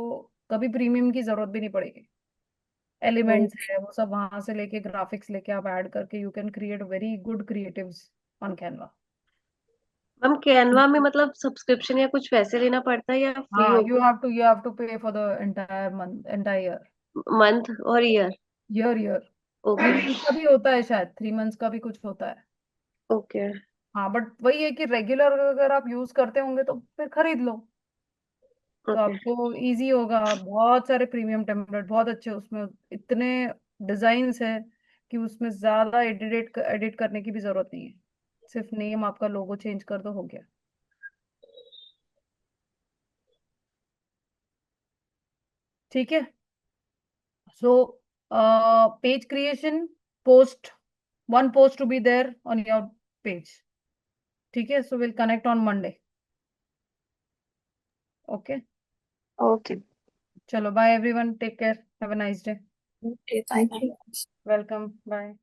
कभी प्रीमियम की जरूरत भी नहीं पड़ेगी। एलिमेंट्स है वो सब, वहां से लेके ग्राफिक्स लेके आप ऐड करके you can create very good creatives on Canva. Ma'am Canva में मतलब सब्सक्रिप्शन या कुछ वैसे लेना पड़ता है या फ्री हाँ, होगा? You have to pay for the entire month, entire month और year? Year, year. Okay 3 months का भी होता है शायद, 3 मंथ्स का भी कुछ होता है। ओके हाँ, बट वही है कि रेगुलर अगर आप यूज करते होंगे तो फिर खरीद लो, तो ओके। आपको इजी होगा। बहुत सारे प्रीमियम टेम्पलेट बहुत अच्छे, उसमें इतने डिजाइन्स है कि उसमें ज्यादा एडिट करने की भी जरूरत नहीं है, सिर्फ नेम आपका लोगो चेंज कर दो, हो गया। ठीक है, so page creation, post, one post to be there on your page. ठीक है, so we'll connect on Monday. Okay, Okay. चलो, bye everyone, take care, have a nice day. okay, thank you. Welcome, bye.